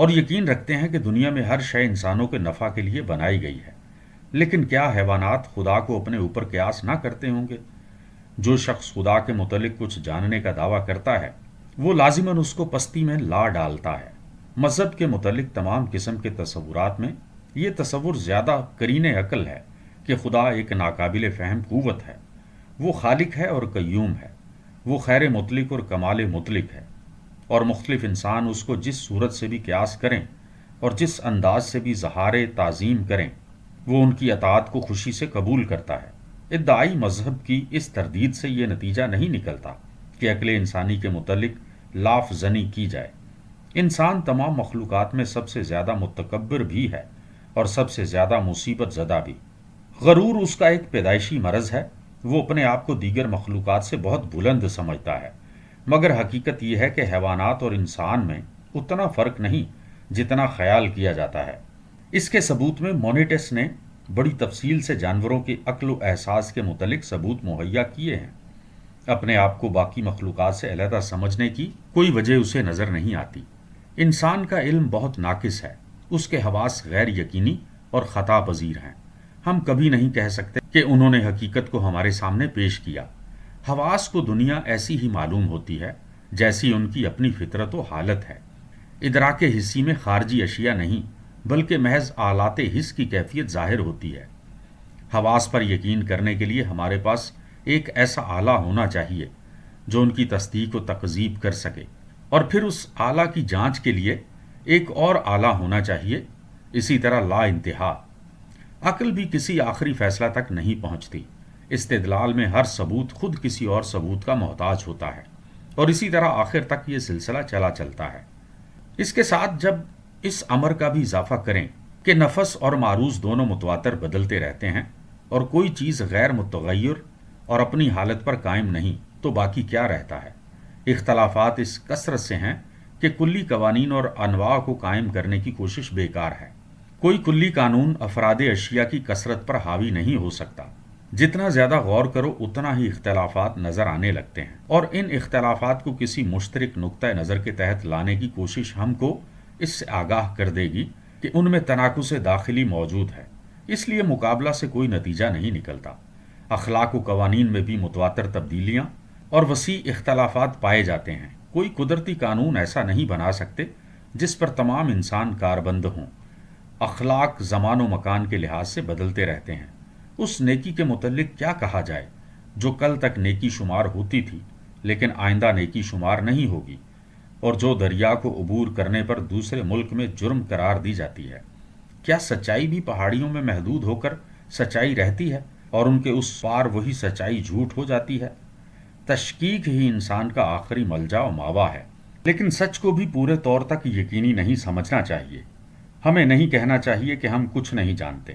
اور یقین رکھتے ہیں کہ دنیا میں ہر شے انسانوں کے نفع کے لیے بنائی گئی ہے۔ لیکن کیا حیوانات خدا کو اپنے اوپر قیاس نہ کرتے ہوں گے؟ جو شخص خدا کے متعلق کچھ جاننے کا دعویٰ کرتا ہے وہ لازماً اس کو پستی میں لا ڈالتا ہے۔ مذہب کے متعلق تمام قسم کے تصورات میں یہ تصور زیادہ قرین عقل ہے کہ خدا ایک ناقابل فہم قوت ہے۔ وہ خالق ہے اور قیوم ہے، وہ خیر مطلق اور کمال مطلق ہے، اور مختلف انسان اس کو جس صورت سے بھی قیاس کریں اور جس انداز سے بھی اظہار تعظیم کریں وہ ان کی اطاعت کو خوشی سے قبول کرتا ہے۔ ادعائی مذہب کی اس تردید سے یہ نتیجہ نہیں نکلتا کہ عقل انسانی کے متعلق لاف زنی کی جائے۔ انسان تمام مخلوقات میں سب سے زیادہ متکبر بھی ہے اور سب سے زیادہ مصیبت زدہ بھی۔ غرور اس کا ایک پیدائشی مرض ہے۔ وہ اپنے آپ کو دیگر مخلوقات سے بہت بلند سمجھتا ہے، مگر حقیقت یہ ہے کہ حیوانات اور انسان میں اتنا فرق نہیں جتنا خیال کیا جاتا ہے۔ اس کے ثبوت میں مونیٹس نے بڑی تفصیل سے جانوروں کے عقل و احساس کے متعلق ثبوت مہیا کیے ہیں۔ اپنے آپ کو باقی مخلوقات سے علیحدہ سمجھنے کی کوئی وجہ اسے نظر نہیں آتی۔ انسان کا علم بہت ناقص ہے، اس کے حواس غیر یقینی اور خطا پذیر ہیں۔ ہم کبھی نہیں کہہ سکتے کہ انہوں نے حقیقت کو ہمارے سامنے پیش کیا۔ حواس کو دنیا ایسی ہی معلوم ہوتی ہے جیسی ان کی اپنی فطرت و حالت ہے۔ ادراک حسی میں خارجی اشیاء نہیں بلکہ محض آلات حس کی کیفیت ظاہر ہوتی ہے۔ حواس پر یقین کرنے کے لیے ہمارے پاس ایک ایسا آلہ ہونا چاہیے جو ان کی تصدیق و تکذیب کر سکے، اور پھر اس آلہ کی جانچ کے لیے ایک اور آلہ ہونا چاہیے۔ اسی طرح لا انتہا عقل بھی کسی آخری فیصلہ تک نہیں پہنچتی۔ استدلال میں ہر ثبوت خود کسی اور ثبوت کا محتاج ہوتا ہے، اور اسی طرح آخر تک یہ سلسلہ چلا چلتا ہے۔ اس کے ساتھ جب اس امر کا بھی اضافہ کریں کہ نفس اور معروض دونوں متواتر بدلتے رہتے ہیں اور کوئی چیز غیر متغیر اور اپنی حالت پر قائم نہیں، تو باقی کیا رہتا ہے؟ اختلافات اس کثرت سے ہیں کہ کلی قوانین اور انواع کو قائم کرنے کی کوشش بیکار ہے۔ کوئی کلی قانون افراد اشیاء کی کثرت پر حاوی نہیں ہو سکتا۔ جتنا زیادہ غور کرو اتنا ہی اختلافات نظر آنے لگتے ہیں، اور ان اختلافات کو کسی مشترک نقطہ نظر کے تحت لانے کی کوشش ہم کو اس سے آگاہ کر دے گی کہ ان میں تناقض داخلی موجود ہے۔ اس لیے مقابلہ سے کوئی نتیجہ نہیں نکلتا۔ اخلاق و قوانین میں بھی متواتر تبدیلیاں اور وسیع اختلافات پائے جاتے ہیں۔ کوئی قدرتی قانون ایسا نہیں بنا سکتے جس پر تمام انسان کاربند ہوں۔ اخلاق زمان و مکان کے لحاظ سے بدلتے رہتے ہیں۔ اس نیکی کے متعلق کیا کہا جائے جو کل تک نیکی شمار ہوتی تھی لیکن آئندہ نیکی شمار نہیں ہوگی، اور جو دریا کو عبور کرنے پر دوسرے ملک میں جرم قرار دی جاتی ہے؟ کیا سچائی بھی پہاڑیوں میں محدود ہو کر سچائی رہتی ہے اور ان کے اس پار وہی سچائی جھوٹ ہو جاتی ہے؟ تشکیک ہی انسان کا آخری ملجا و ماوا ہے۔ لیکن سچ کو بھی پورے طور تک یقینی نہیں سمجھنا چاہیے۔ ہمیں نہیں کہنا چاہیے کہ ہم کچھ نہیں جانتے،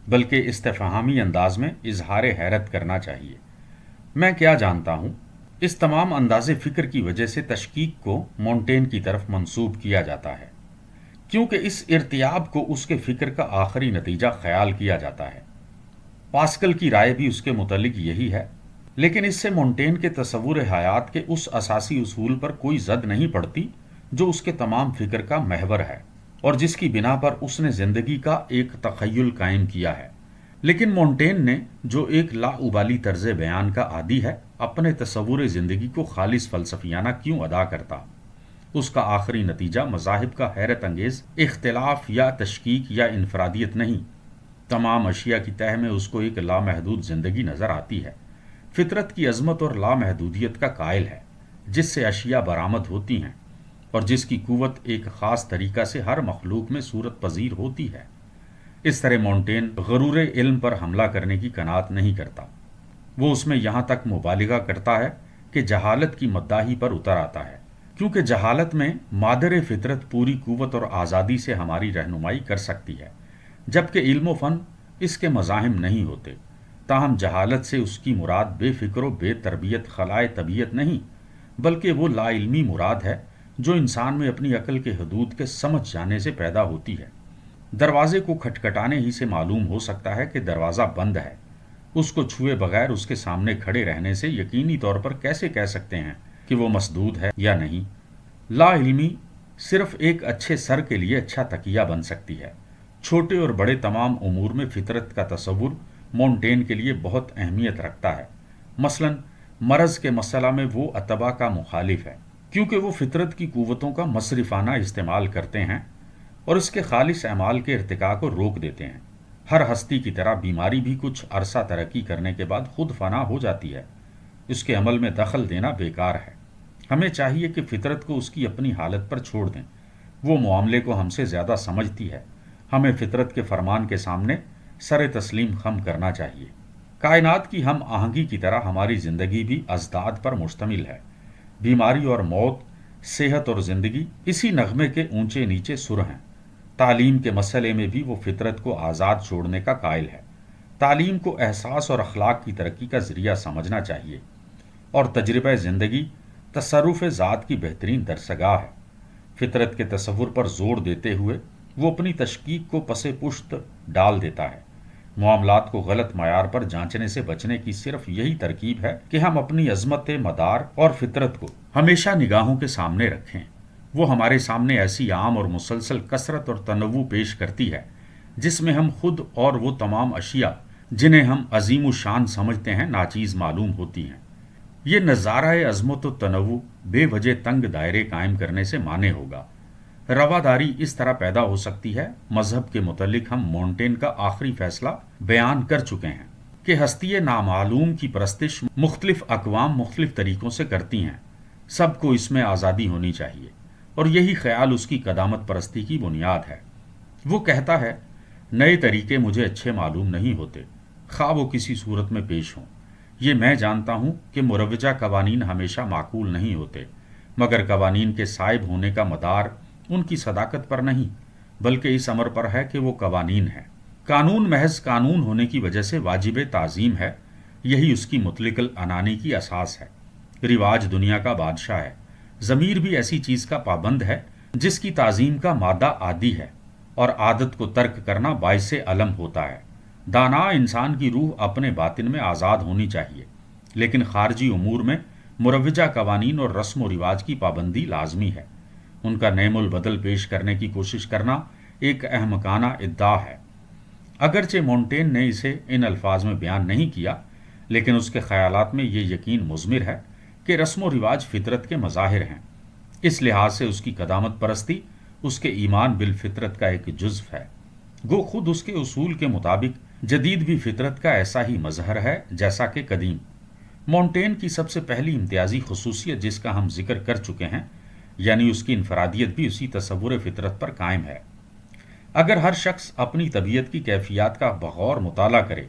بلکہ استفہامی انداز میں اظہار حیرت کرنا چاہیے۔ میں کیا جانتا ہوں؟ اس تمام انداز فکر کی وجہ سے تشکیک کو مونٹین کی طرف منسوب کیا جاتا ہے، کیونکہ اس ارتیاب کو اس کے فکر کا آخری نتیجہ خیال کیا جاتا ہے۔ پاسکل کی رائے بھی اس کے متعلق یہی ہے، لیکن اس سے مونٹین کے تصور حیات کے اس اساسی اصول پر کوئی زد نہیں پڑتی جو اس کے تمام فکر کا محور ہے اور جس کی بنا پر اس نے زندگی کا ایک تخیل قائم کیا ہے۔ لیکن مونٹین نے، جو ایک لا ابالی طرز بیان کا عادی ہے، اپنے تصور زندگی کو خالص فلسفیانہ کیوں ادا کرتا؟ اس کا آخری نتیجہ مذاہب کا حیرت انگیز اختلاف یا تشکیک یا انفرادیت نہیں۔ تمام اشیاء کی تہہ میں اس کو ایک لامحدود زندگی نظر آتی ہے، فطرت کی عظمت اور لامحدودیت کا قائل ہے، جس سے اشیاء برآمد ہوتی ہیں اور جس کی قوت ایک خاص طریقہ سے ہر مخلوق میں صورت پذیر ہوتی ہے۔ اس طرح مونٹین غرور علم پر حملہ کرنے کی قناعت نہیں کرتا۔ وہ اس میں یہاں تک مبالغہ کرتا ہے کہ جہالت کی مداحی پر اتر آتا ہے، کیونکہ جہالت میں مادر فطرت پوری قوت اور آزادی سے ہماری رہنمائی کر سکتی ہے، جبکہ علم و فن اس کے مزاحم نہیں ہوتے۔ تاہم جہالت سے اس کی مراد بے فکر و بے تربیت خلائے طبیعت نہیں، بلکہ وہ لا علمی مراد ہے جو انسان میں اپنی عقل کے حدود کے سمجھ جانے سے پیدا ہوتی ہے۔ دروازے کو کھٹکھٹانے ہی سے معلوم ہو سکتا ہے کہ دروازہ بند ہے۔ اس کو چھوئے بغیر اس کے سامنے کھڑے رہنے سے یقینی طور پر کیسے کہہ سکتے ہیں کہ وہ مسدود ہے یا نہیں؟ لا علمی صرف ایک اچھے سر کے لیے اچھا تکیہ بن سکتی ہے۔ چھوٹے اور بڑے تمام امور میں فطرت کا تصور مونٹین کے لیے بہت اہمیت رکھتا ہے۔ مثلا مرض کے مسئلہ میں وہ اتباع کا مخالف ہے، کیونکہ وہ فطرت کی قوتوں کا مصرفانہ استعمال کرتے ہیں اور اس کے خالص اعمال کے ارتقاء کو روک دیتے ہیں۔ ہر ہستی کی طرح بیماری بھی کچھ عرصہ ترقی کرنے کے بعد خود فنا ہو جاتی ہے۔ اس کے عمل میں دخل دینا بیکار ہے۔ ہمیں چاہیے کہ فطرت کو اس کی اپنی حالت پر چھوڑ دیں۔ وہ معاملے کو ہم سے زیادہ سمجھتی ہے۔ ہمیں فطرت کے فرمان کے سامنے سر تسلیم خم کرنا چاہیے۔ کائنات کی ہم آہنگی کی طرح ہماری زندگی بھی ازداد پر مشتمل ہے۔ بیماری اور موت، صحت اور زندگی اسی نغمے کے اونچے نیچے سر ہیں۔ تعلیم کے مسئلے میں بھی وہ فطرت کو آزاد چھوڑنے کا قائل ہے۔ تعلیم کو احساس اور اخلاق کی ترقی کا ذریعہ سمجھنا چاہیے، اور تجربہ زندگی تصرف ذات کی بہترین درسگاہ ہے۔ فطرت کے تصور پر زور دیتے ہوئے وہ اپنی تشکیک کو پس پشت ڈال دیتا ہے۔ معاملات کو غلط معیار پر جانچنے سے بچنے کی صرف یہی ترکیب ہے کہ ہم اپنی عظمت مدار اور فطرت کو ہمیشہ نگاہوں کے سامنے رکھیں۔ وہ ہمارے سامنے ایسی عام اور مسلسل کثرت اور تنوع پیش کرتی ہے جس میں ہم خود اور وہ تمام اشیاء جنہیں ہم عظیم الشان سمجھتے ہیں ناچیز معلوم ہوتی ہیں۔ یہ نظارہ عظمت و تنوع بے وجہ تنگ دائرے قائم کرنے سے مانے ہوگا۔ رواداری اس طرح پیدا ہو سکتی ہے۔ مذہب کے متعلق ہم مونٹین کا آخری فیصلہ بیان کر چکے ہیں کہ ہستی نامعلوم کی پرستش مختلف اقوام مختلف طریقوں سے کرتی ہیں۔ سب کو اس میں آزادی ہونی چاہیے، اور یہی خیال اس کی قدامت پرستی کی بنیاد ہے۔ وہ کہتا ہے، نئے طریقے مجھے اچھے معلوم نہیں ہوتے، خواہ وہ کسی صورت میں پیش ہوں۔ یہ میں جانتا ہوں کہ مروجہ قوانین ہمیشہ معقول نہیں ہوتے، مگر قوانین کے صائب ہونے کا مدار ان کی صداقت پر نہیں، بلکہ اس امر پر ہے کہ وہ قوانین ہیں۔ قانون محض قانون ہونے کی وجہ سے واجب تعظیم ہے، یہی اس کی مطلق العنانی کی اساس ہے۔ رواج دنیا کا بادشاہ ہے۔ ضمیر بھی ایسی چیز کا پابند ہے جس کی تعظیم کا مادہ عادی ہے، اور عادت کو ترک کرنا باعث علم ہوتا ہے۔ دانا انسان کی روح اپنے باطن میں آزاد ہونی چاہیے، لیکن خارجی امور میں مروجہ قوانین اور رسم و رواج کی پابندی لازمی ہے۔ ان کا نعم البدل پیش کرنے کی کوشش کرنا ایک احمقانہ ادعا ہے۔ اگرچہ مونٹین نے اسے ان الفاظ میں بیان نہیں کیا، لیکن اس کے خیالات میں یہ یقین مضمر ہے کہ رسم و رواج فطرت کے مظاہر ہیں۔ اس لحاظ سے اس کی قدامت پرستی اس کے ایمان بالفطرت کا ایک جزو ہے۔ گو خود اس کے اصول کے مطابق جدید بھی فطرت کا ایسا ہی مظہر ہے جیسا کہ قدیم۔ مونٹین کی سب سے پہلی امتیازی خصوصیت جس کا ہم ذکر کر چکے ہیں، یعنی اس کی انفرادیت بھی اسی تصور فطرت پر قائم ہے۔ اگر ہر شخص اپنی طبیعت کی کیفیات کا بغور مطالعہ کرے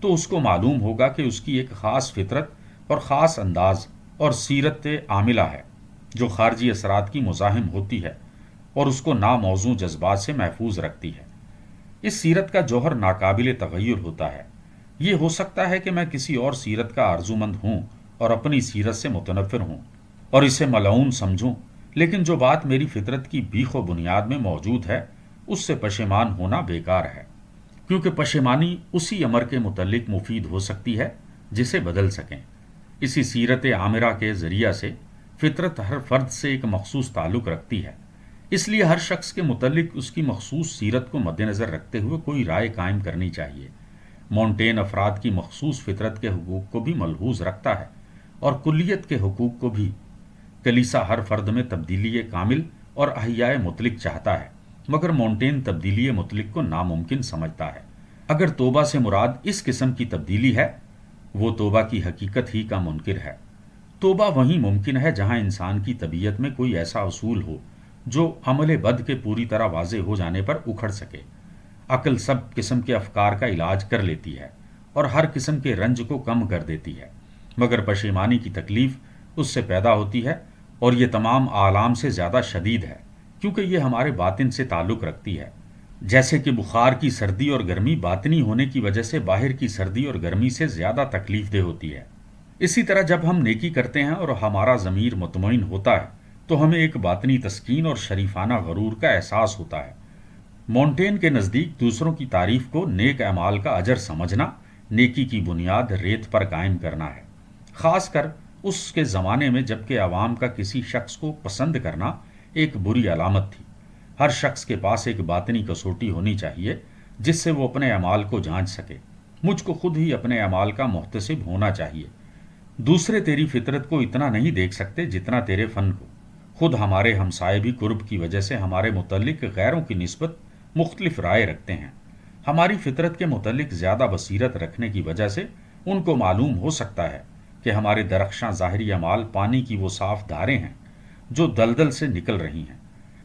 تو اس کو معلوم ہوگا کہ اس کی ایک خاص فطرت اور خاص انداز اور سیرت عاملہ ہے جو خارجی اثرات کی مزاحم ہوتی ہے اور اس کو ناموزوں جذبات سے محفوظ رکھتی ہے۔ اس سیرت کا جوہر ناقابل تغیر ہوتا ہے۔ یہ ہو سکتا ہے کہ میں کسی اور سیرت کا آرزومند ہوں اور اپنی سیرت سے متنفر ہوں اور اسے ملعون سمجھوں، لیکن جو بات میری فطرت کی بیخ و بنیاد میں موجود ہے اس سے پشیمان ہونا بیکار ہے، کیونکہ پشیمانی اسی امر کے متعلق مفید ہو سکتی ہے جسے بدل سکیں۔ اسی سیرت عامرہ کے ذریعہ سے فطرت ہر فرد سے ایک مخصوص تعلق رکھتی ہے، اس لیے ہر شخص کے متعلق اس کی مخصوص سیرت کو مد نظر رکھتے ہوئے کوئی رائے قائم کرنی چاہیے۔ مونٹین افراد کی مخصوص فطرت کے حقوق کو بھی ملحوظ رکھتا ہے اور کلیت کے حقوق کو بھی۔ کلیسا ہر فرد میں تبدیلی کامل اور احیاء مطلق چاہتا ہے، مگر مونٹین تبدیلی مطلق کو ناممکن سمجھتا ہے۔ اگر توبہ سے مراد اس قسم کی تبدیلی ہے، وہ توبہ کی حقیقت ہی کا منکر ہے۔ توبہ وہیں ممکن ہے جہاں انسان کی طبیعت میں کوئی ایسا اصول ہو جو عمل بد کے پوری طرح واضح ہو جانے پر اکھڑ سکے۔ عقل سب قسم کے افکار کا علاج کر لیتی ہے اور ہر قسم کے رنج کو کم کر دیتی ہے، مگر پشیمانی کی تکلیف اس سے پیدا ہوتی ہے، اور یہ تمام آلام سے زیادہ شدید ہے کیونکہ یہ ہمارے باطن سے تعلق رکھتی ہے۔ جیسے کہ بخار کی سردی اور گرمی باطنی ہونے کی وجہ سے باہر کی سردی اور گرمی سے زیادہ تکلیف دہ ہوتی ہے، اسی طرح جب ہم نیکی کرتے ہیں اور ہمارا ضمیر مطمئن ہوتا ہے تو ہمیں ایک باطنی تسکین اور شریفانہ غرور کا احساس ہوتا ہے۔ مونٹین کے نزدیک دوسروں کی تعریف کو نیک اعمال کا اجر سمجھنا نیکی کی بنیاد ریت پر قائم کرنا ہے، خاص کر اس کے زمانے میں جب کہ عوام کا کسی شخص کو پسند کرنا ایک بری علامت تھی۔ ہر شخص کے پاس ایک باطنی کسوٹی ہونی چاہیے جس سے وہ اپنے اعمال کو جانچ سکے۔ مجھ کو خود ہی اپنے اعمال کا محتسب ہونا چاہیے۔ دوسرے تیری فطرت کو اتنا نہیں دیکھ سکتے جتنا تیرے فن کو۔ خود ہمارے ہمسائے بھی قرب کی وجہ سے ہمارے متعلق غیروں کی نسبت مختلف رائے رکھتے ہیں۔ ہماری فطرت کے متعلق زیادہ بصیرت رکھنے کی وجہ سے ان کو معلوم ہو سکتا ہے کہ ہمارے درخشاں ظاہری اعمال پانی کی وہ صاف دھاریں ہیں جو دلدل سے نکل رہی ہیں۔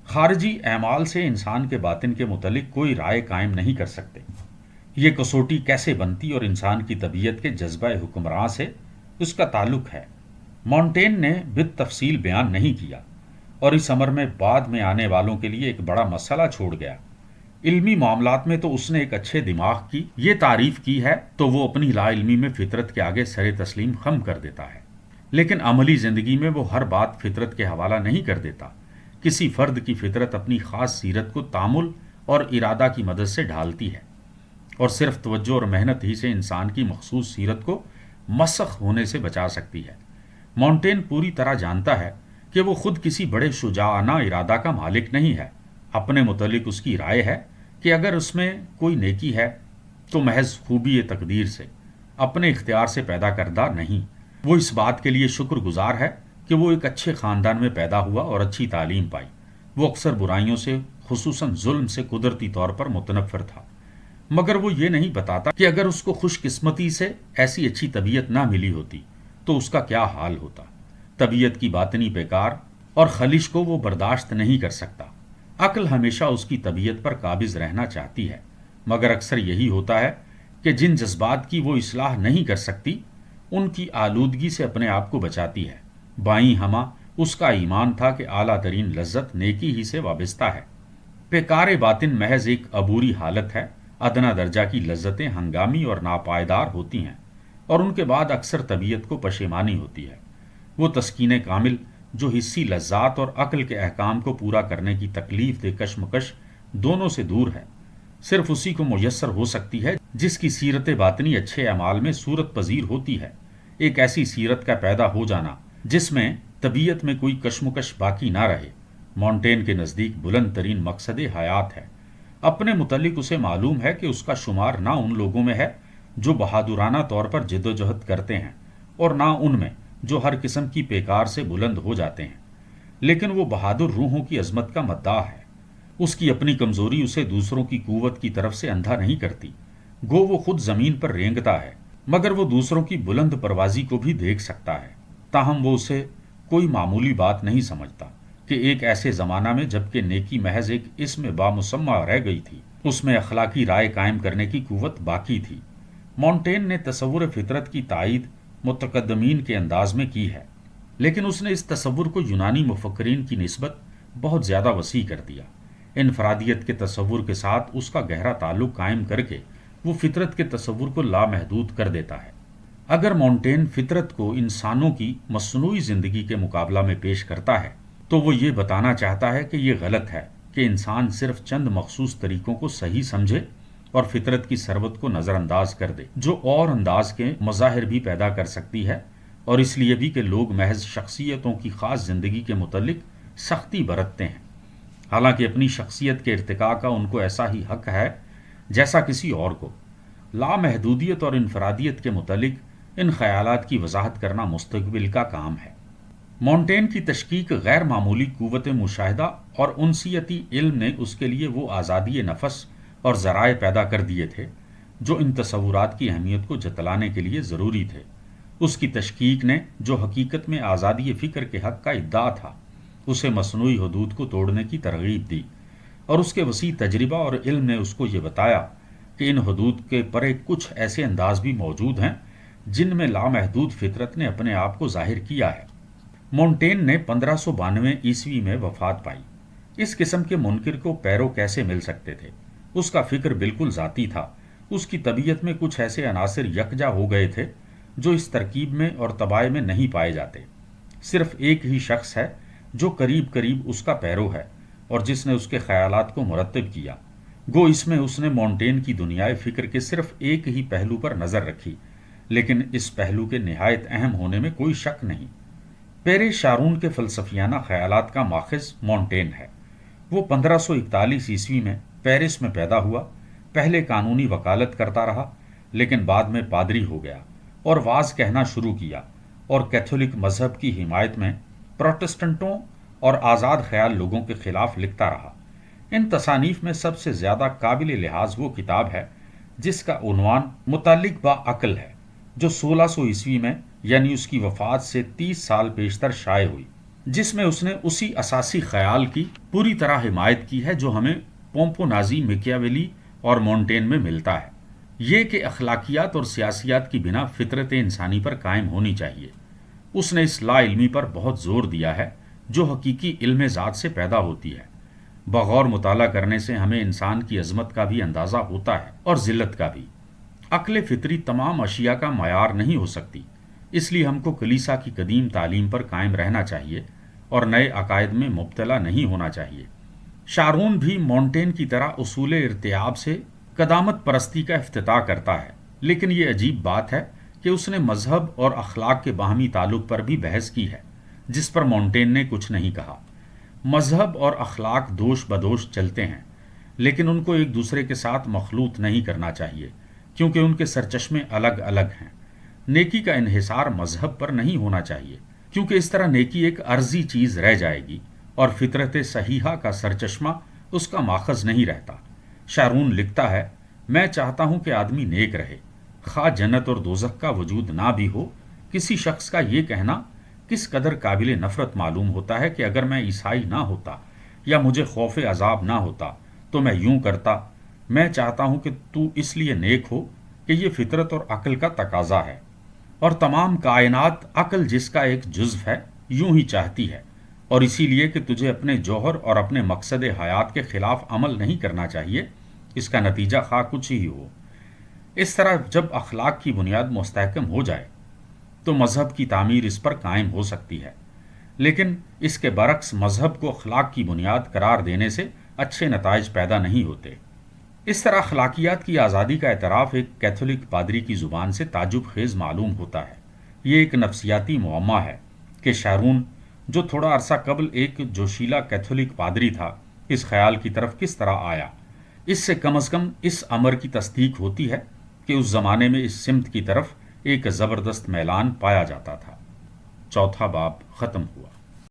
خارجی اعمال سے انسان کے باطن کے متعلق کوئی رائے قائم نہیں کر سکتے۔ یہ کسوٹی کیسے بنتی اور انسان کی طبیعت کے جذبہ حکمراں سے اس کا تعلق ہے، مونٹین نے بالتفصیل بیان نہیں کیا، اور اس امر میں بعد میں آنے والوں کے لیے ایک بڑا مسئلہ چھوڑ گیا۔ علمی معاملات میں تو اس نے ایک اچھے دماغ کی یہ تعریف کی ہے تو وہ اپنی لا علمی میں فطرت کے آگے سر تسلیم خم کر دیتا ہے، لیکن عملی زندگی میں وہ ہر بات فطرت کے حوالہ نہیں کر دیتا۔ کسی فرد کی فطرت اپنی خاص سیرت کو تامل اور ارادہ کی مدد سے ڈھالتی ہے، اور صرف توجہ اور محنت ہی سے انسان کی مخصوص سیرت کو مسخ ہونے سے بچا سکتی ہے۔ مونٹین پوری طرح جانتا ہے کہ وہ خود کسی بڑے شجاعانہ ارادہ کا مالک نہیں ہے۔ اپنے متعلق اس کی رائے ہے کہ اگر اس میں کوئی نیکی ہے تو محض خوبی تقدیر سے، اپنے اختیار سے پیدا کردہ نہیں۔ وہ اس بات کے لیے شکر گزار ہے کہ وہ ایک اچھے خاندان میں پیدا ہوا اور اچھی تعلیم پائی۔ وہ اکثر برائیوں سے، خصوصاً ظلم سے قدرتی طور پر متنفر تھا، مگر وہ یہ نہیں بتاتا کہ اگر اس کو خوش قسمتی سے ایسی اچھی طبیعت نہ ملی ہوتی تو اس کا کیا حال ہوتا۔ طبیعت کی باطنی بیکار اور خلش کو وہ برداشت نہیں کر سکتا۔ عقل ہمیشہ اس کی طبیعت پر قابض رہنا چاہتی ہے، مگر اکثر یہی ہوتا ہے کہ جن جذبات کی وہ اصلاح نہیں کر سکتی ان کی آلودگی سے اپنے آپ کو بچاتی ہے۔ بائیں ہمہ اس کا ایمان تھا کہ اعلیٰ ترین لذت نیکی ہی سے وابستہ ہے۔ پیکار باطن محض ایک عبوری حالت ہے۔ ادنا درجہ کی لذتیں ہنگامی اور ناپائیدار ہوتی ہیں، اور ان کے بعد اکثر طبیعت کو پشیمانی ہوتی ہے۔ وہ تسکین کامل جو حصی لذات اور عقل کے احکام کو پورا کرنے کی تکلیف دہ کشمکش دونوں سے دور ہے، صرف اسی کو میسر ہو سکتی ہے جس کی سیرت باطنی اچھے اعمال میں صورت پذیر ہوتی ہے۔ ایک ایسی سیرت کا پیدا ہو جانا جس میں طبیعت میں کوئی کشمکش باقی نہ رہے، مونٹین کے نزدیک بلند ترین مقصد حیات ہے۔ اپنے متعلق اسے معلوم ہے کہ اس کا شمار نہ ان لوگوں میں ہے جو بہادرانہ طور پر جد و جہد کرتے ہیں، اور نہ ان میں جو ہر قسم کی پیکار سے بلند ہو جاتے ہیں، لیکن وہ بہادر روحوں کی عظمت کا مداح ہے۔ اس کی اپنی کمزوری اسے دوسروں کی قوت کی طرف سے اندھا نہیں کرتی۔ گو وہ خود زمین پر رینگتا ہے، مگر وہ دوسروں کی بلند پروازی کو بھی دیکھ سکتا ہے، تاہم وہ اسے کوئی معمولی بات نہیں سمجھتا کہ ایک ایسے زمانہ میں جبکہ نیکی محض ایک اسم بامسمہ رہ گئی تھی، اس میں اخلاقی رائے قائم کرنے کی قوت باقی تھی۔ مونٹین نے تصور فطرت کی تائید متقدمین کے انداز میں کی ہے، لیکن اس نے اس تصور کو یونانی مفکرین کی نسبت بہت زیادہ وسیع کر دیا۔ انفرادیت کے تصور کے ساتھ اس کا گہرا تعلق قائم کر کے وہ فطرت کے تصور کو لامحدود کر دیتا ہے۔ اگر مونٹین فطرت کو انسانوں کی مصنوعی زندگی کے مقابلہ میں پیش کرتا ہے تو وہ یہ بتانا چاہتا ہے کہ یہ غلط ہے کہ انسان صرف چند مخصوص طریقوں کو صحیح سمجھے اور فطرت کی ثروت کو نظر انداز کر دے، جو اور انداز کے مظاہر بھی پیدا کر سکتی ہے، اور اس لیے بھی کہ لوگ محض شخصیتوں کی خاص زندگی کے متعلق سختی برتتے ہیں، حالانکہ اپنی شخصیت کے ارتقاء کا ان کو ایسا ہی حق ہے جیسا کسی اور کو۔ لامحدودیت اور انفرادیت کے متعلق ان خیالات کی وضاحت کرنا مستقبل کا کام ہے۔ مونٹین کی تشکیک غیر معمولی قوت مشاہدہ اور انسیتی علم نے اس کے لیے وہ آزادی نفس اور ذرائع پیدا کر دیے تھے جو ان تصورات کی اہمیت کو جتلانے کے لیے ضروری تھے۔ اس کی تشکیک نے جو حقیقت میں آزادی فکر کے حق کا ادعا تھا، اسے مصنوعی حدود کو توڑنے کی ترغیب دی، اور اس کے وسیع تجربہ اور علم نے اس کو یہ بتایا کہ ان حدود کے پرے کچھ ایسے انداز بھی موجود ہیں جن میں لامحدود فطرت نے اپنے آپ کو ظاہر کیا ہے۔ مونٹین نے 1592 عیسوی میں وفات پائی۔ اس قسم کے منکر کو پیرو کیسے مل سکتے تھے؟ اس کا فکر بالکل ذاتی تھا۔ اس کی طبیعت میں کچھ ایسے عناصر یکجا ہو گئے تھے جو اس ترکیب میں اور طباع میں نہیں پائے جاتے۔ صرف ایک ہی شخص ہے جو قریب قریب اس کا پیرو ہے اور جس نے اس کے خیالات کو مرتب کیا۔ گو اس میں اس نے مونٹین کی دنیائے فکر کے صرف ایک ہی پہلو پر نظر رکھی، لیکن اس پہلو کے نہایت اہم ہونے میں کوئی شک نہیں۔ پیرے شارون کے فلسفیانہ خیالات کا ماخذ مونٹین ہے۔ وہ 1541 عیسوی میں پیرس میں پیدا ہوا، پہلے قانونی وکالت کرتا رہا، لیکن بعد میں پادری ہو گیا اور واز کہنا شروع کیا اور کیتھولک مذہب کی حمایت میں پروٹسٹنٹوں اور آزاد خیال لوگوں کے خلاف لکھتا رہا۔ ان تصانیف میں سب سے زیادہ قابل لحاظ وہ کتاب ہے جس کا عنوان متعلق با عقل ہے، جو 1600 عیسوی میں یعنی اس کی وفات سے 30 سال پیشتر شائع ہوئی، جس میں اس نے اسی اساسی خیال کی پوری طرح حمایت کی ہے جو ہمیں پومپونازی، میکیاویلی اور مونٹین میں ملتا ہے، یہ کہ اخلاقیات اور سیاسیات کی بنا فطرت انسانی پر قائم ہونی چاہیے۔ اس نے اس لا علمی پر بہت زور دیا ہے جو حقیقی علم ذات سے پیدا ہوتی ہے۔ بغور مطالعہ کرنے سے ہمیں انسان کی عظمت کا بھی اندازہ ہوتا ہے اور ذلت کا بھی۔ عقل فطری تمام اشیاء کا معیار نہیں ہو سکتی، اس لیے ہم کو کلیسا کی قدیم تعلیم پر قائم رہنا چاہیے اور نئے عقائد میں مبتلا نہیں ہونا چاہیے۔ شارون بھی مونٹین کی طرح اصول ارتیاب سے قدامت پرستی کا افتتاح کرتا ہے، لیکن یہ عجیب بات ہے کہ اس نے مذہب اور اخلاق کے باہمی تعلق پر بھی بحث کی ہے، جس پر مونٹین نے کچھ نہیں کہا۔ مذہب اور اخلاق دوش بدوش چلتے ہیں، لیکن ان کو ایک دوسرے کے ساتھ مخلوط نہیں کرنا چاہیے، کیونکہ ان کے سرچشمے الگ الگ ہیں۔ نیکی کا انحصار مذہب پر نہیں ہونا چاہیے، کیونکہ اس طرح نیکی ایک عرضی چیز رہ جائے گی اور فطرت صحیحہ کا سرچشمہ اس کا ماخذ نہیں رہتا۔ شارون لکھتا ہے، میں چاہتا ہوں کہ آدمی نیک رہے، خواہ جنت اور دوزخ کا وجود نہ بھی ہو۔ کسی شخص کا یہ کہنا کس قدر قابل نفرت معلوم ہوتا ہے کہ اگر میں عیسائی نہ ہوتا یا مجھے خوف عذاب نہ ہوتا تو میں یوں کرتا۔ میں چاہتا ہوں کہ تو اس لیے نیک ہو کہ یہ فطرت اور عقل کا تقاضا ہے، اور تمام کائنات عقل جس کا ایک جزو ہے یوں ہی چاہتی ہے، اور اسی لیے کہ تجھے اپنے جوہر اور اپنے مقصد حیات کے خلاف عمل نہیں کرنا چاہیے، اس کا نتیجہ خواہ کچھ ہی ہو۔ اس طرح جب اخلاق کی بنیاد مستحکم ہو جائے تو مذہب کی تعمیر اس پر قائم ہو سکتی ہے، لیکن اس کے برعکس مذہب کو اخلاق کی بنیاد قرار دینے سے اچھے نتائج پیدا نہیں ہوتے۔ اس طرح اخلاقیات کی آزادی کا اعتراف ایک کیتھولک پادری کی زبان سے تعجب خیز معلوم ہوتا ہے۔ یہ ایک نفسیاتی معمہ ہے کہ شارون، جو تھوڑا عرصہ قبل ایک جوشیلا کیتھولک پادری تھا، اس خیال کی طرف کس طرح آیا۔ اس سے کم از کم اس امر کی تصدیق ہوتی ہے کہ اس زمانے میں اس سمت کی طرف ایک زبردست میلان پایا جاتا تھا۔ چوتھا باب ختم ہوا۔